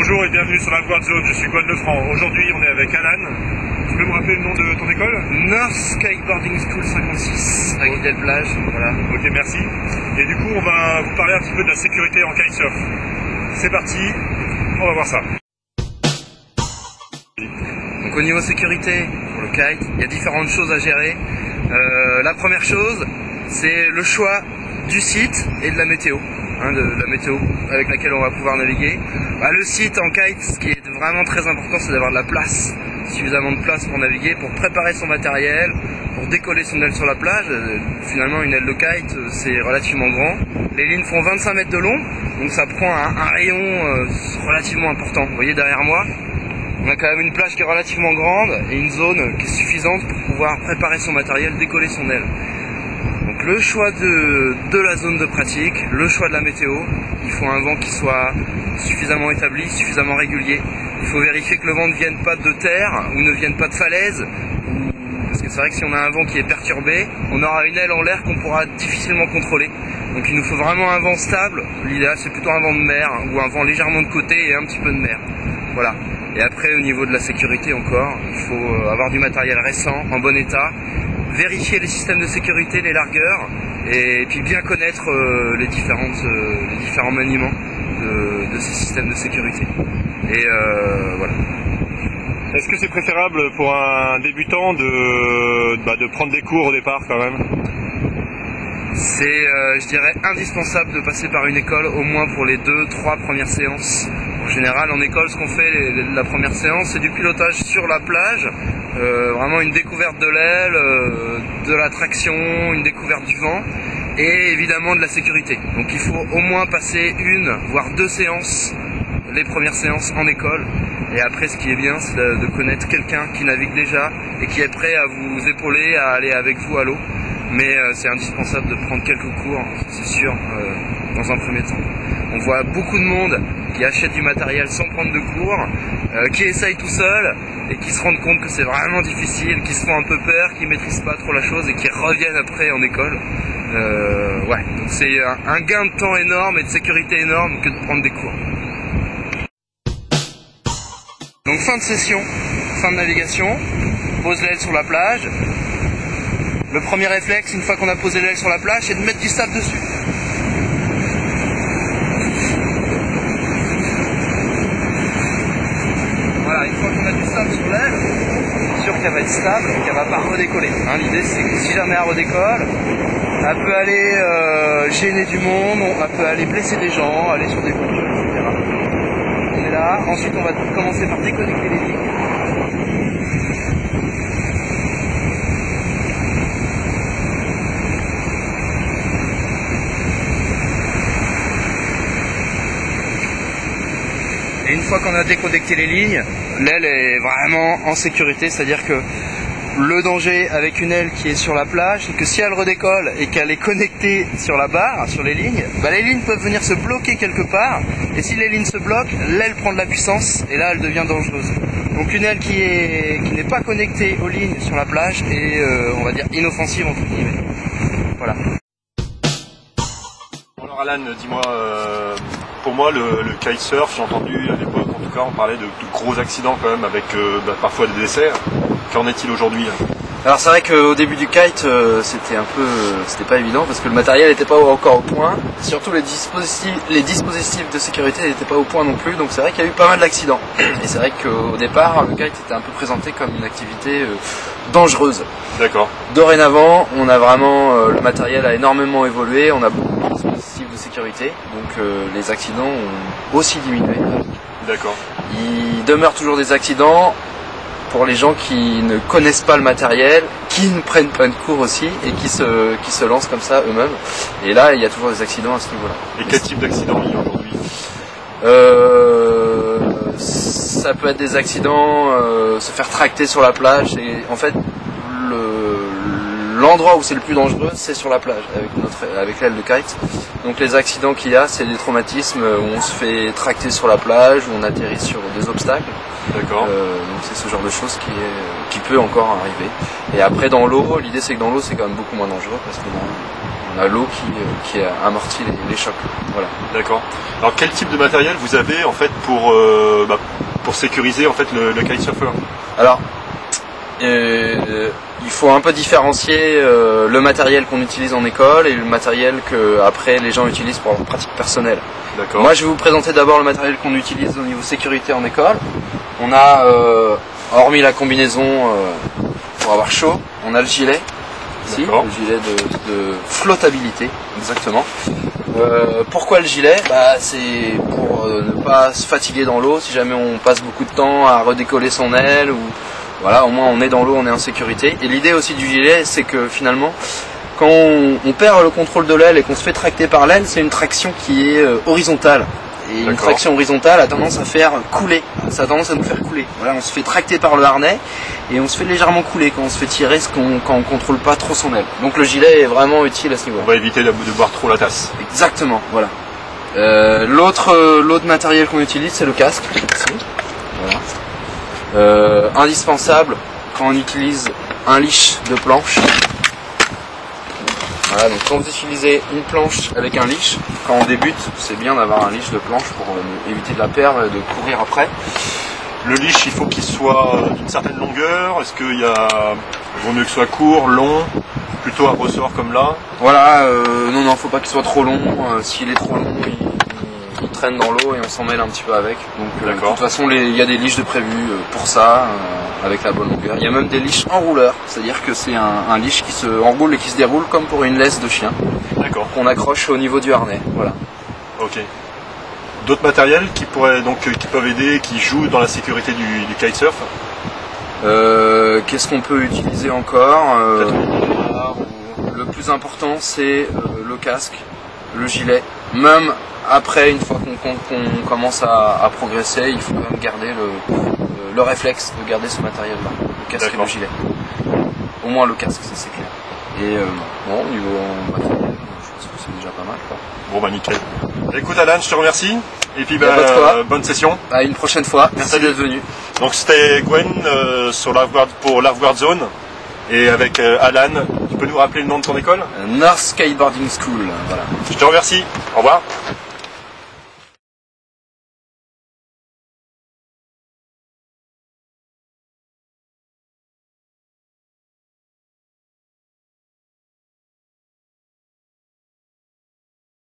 Bonjour et bienvenue sur la Guard Zone, je suis Gwen Lefranc. Aujourd'hui on est avec Alan. Tu peux me rappeler le nom de ton école? North Skateboarding School 56, à Guidel-Plage, voilà. Ok, merci. Et du coup on va vous parler un petit peu de la sécurité en kitesurf. C'est parti, on va voir ça. Donc au niveau sécurité, pour le kite, il y a différentes choses à gérer. La première chose, c'est le choix du site et de la météo. De la météo avec laquelle on va pouvoir naviguer. Le site en kite, ce qui est vraiment très important, c'est d'avoir de la place, suffisamment de place pour naviguer, pour préparer son matériel, pour décoller son aile sur la plage. Finalement, une aile de kite, c'est relativement grand. Les lignes font 25 mètres de long, donc ça prend un rayon relativement important. Vous voyez derrière moi, on a quand même une plage qui est relativement grande et une zone qui est suffisante pour pouvoir préparer son matériel, décoller son aile. Donc le choix de la zone de pratique, le choix de la météo, il faut un vent qui soit suffisamment établi, suffisamment régulier. Il faut vérifier que le vent ne vienne pas de terre ou ne vienne pas de falaise, parce que c'est vrai que si on a un vent qui est perturbé, on aura une aile en l'air qu'on pourra difficilement contrôler. Donc il nous faut vraiment un vent stable. L'idéal c'est plutôt un vent de mer ou un vent légèrement de côté et un petit peu de mer. Voilà. Et après au niveau de la sécurité encore, il faut avoir du matériel récent, en bon état, vérifier les systèmes de sécurité, les largueurs, et puis bien connaître les différents maniements de ces systèmes de sécurité. Et voilà. Est-ce que c'est préférable pour un débutant de prendre des cours au départ quand même? C'est, je dirais, indispensable de passer par une école, au moins pour les 2-3 premières séances. En général, en école, ce qu'on fait la première séance, c'est du pilotage sur la plage, vraiment une découverte de l'aile, de la traction, une découverte du vent, et évidemment de la sécurité. Donc il faut au moins passer une, voire 2 séances, les premières séances en école. Et après, ce qui est bien, c'est de connaître quelqu'un qui navigue déjà et qui est prêt à vous épauler, à aller avec vous à l'eau. Mais c'est indispensable de prendre quelques cours, c'est sûr, dans un premier temps. On voit beaucoup de monde qui achète du matériel sans prendre de cours, qui essaye tout seul et qui se rendent compte que c'est vraiment difficile, qui se font un peu peur, qui maîtrisent pas trop la chose et qui reviennent après en école. Ouais, donc c'est un gain de temps énorme et de sécurité énorme que de prendre des cours. Donc fin de session, fin de navigation, pose l'aile sur la plage. Le premier réflexe, une fois qu'on a posé l'aile sur la plage, c'est de mettre du sable dessus. Voilà, une fois qu'on a du sable sur l'aile, c'est sûr qu'elle va être stable et qu'elle va pas redécoller. L'idée c'est que si jamais elle redécolle, elle peut aller gêner du monde, elle peut aller blesser des gens, aller sur des voitures, etc. On est là, ensuite on va commencer par déconnecter les lignes. Et une fois qu'on a déconnecté les lignes, l'aile est vraiment en sécurité, c'est-à-dire que le danger avec une aile qui est sur la plage, c'est que si elle redécolle et qu'elle est connectée sur la barre, sur les lignes peuvent venir se bloquer quelque part, et si les lignes se bloquent, l'aile prend de la puissance, et là elle devient dangereuse. Donc une aile qui n'est pas connectée aux lignes sur la plage est, on va dire, inoffensive entre guillemets. Voilà. Alors Alan, dis-moi, pour moi le kitesurf, j'ai entendu à l'époque en tout cas, on parlait de gros accidents quand même avec parfois des décès. Qu'en est-il aujourd'hui? Alors c'est vrai qu'au début du kite, c'était pas évident parce que le matériel n'était pas encore au point. Surtout les dispositifs de sécurité n'étaient pas au point non plus, donc c'est vrai qu'il y a eu pas mal d'accidents. Et c'est vrai qu'au départ, le kite était un peu présenté comme une activité dangereuse. D'accord. Dorénavant, on a vraiment, le matériel a énormément évolué, on a beaucoup de dispositifs de sécurité, donc les accidents ont aussi diminué. D'accord. Il demeure toujours des accidents pour les gens qui ne connaissent pas le matériel, qui ne prennent pas de cours aussi et qui se lancent comme ça eux-mêmes. Et là, il y a toujours des accidents à ce niveau-là. Et quel type d'accident il y a aujourd'hui? Ça peut être des accidents, se faire tracter sur la plage. Et en fait, l'endroit où c'est le plus dangereux, c'est sur la plage, avec l'aile de kite. Donc les accidents qu'il y a, c'est des traumatismes où on se fait tracter sur la plage, où on atterrit sur des obstacles. D'accord. Donc c'est ce genre de choses qui peut encore arriver. Et après dans l'eau, l'idée c'est que dans l'eau c'est quand même beaucoup moins dangereux parce que on a l'eau qui amortit les chocs. Voilà. D'accord. Alors quel type de matériel vous avez en fait pour sécuriser en fait le kitesurfer? Alors, il faut un peu différencier le matériel qu'on utilise en école et le matériel que après les gens utilisent pour leur pratique personnelle. D'accord. Moi, je vais vous présenter d'abord le matériel qu'on utilise au niveau sécurité en école. On a, hormis la combinaison pour avoir chaud, on a le gilet. Ici, le gilet de flottabilité, exactement. Pourquoi le gilet? C'est pour ne pas se fatiguer dans l'eau si jamais on passe beaucoup de temps à redécoller son aile ou voilà, au moins on est dans l'eau, on est en sécurité. Et l'idée aussi du gilet, c'est que finalement, quand on perd le contrôle de l'aile et qu'on se fait tracter par l'aile, c'est une traction qui est horizontale. Et une traction horizontale a tendance à faire couler, ça a tendance à nous faire couler. Voilà, on se fait tracter par le harnais et on se fait légèrement couler quand on se fait tirer quand on ne contrôle pas trop son aile. Donc le gilet est vraiment utile à ce niveau. On va éviter de boire trop la tasse. Exactement, voilà. L'autre matériel qu'on utilise, c'est le casque. Ici. Voilà. Indispensable quand on utilise un leash de planche. Voilà, donc quand vous utilisez une planche avec un leash, quand on débute, c'est bien d'avoir un leash de planche pour éviter de la perdre et de courir après. Le leash, il faut qu'il soit d'une certaine longueur. Est-ce qu'il vaut mieux que ce soit court, long, plutôt un ressort comme là? Voilà, non, faut pas qu'il soit trop long. S'il est trop long, il traîne dans l'eau et on s'en mêle un petit peu avec. Donc, de toute façon, il y a des leashs de prévus pour ça, avec la bonne longueur. Il y a même des leashs enrouleurs, c'est-à-dire que c'est un leash qui se enroule et qui se déroule comme pour une laisse de chien. D'accord. Qu'on accroche au niveau du harnais. Voilà. Ok. D'autres matériels qui peuvent aider, qui jouent dans la sécurité du kitesurf? Qu'est-ce qu'on peut utiliser encore? Le plus important, c'est le casque, le gilet. Même après, une fois qu'on commence à progresser, il faut quand même garder le réflexe de garder ce matériel-là, le casque et le gilet. Au moins le casque, ça c'est clair. Et bon, au niveau matériel, je pense que c'est déjà pas mal, quoi. Bon bah nickel. Écoute Alan, je te remercie. Et puis bonne session. À une prochaine fois. Merci d'être venu. Donc c'était Gwen pour Larveguard Zone. Et avec Alan, tu peux nous rappeler le nom de ton école? North Skateboarding School. Voilà. Je te remercie. Au revoir.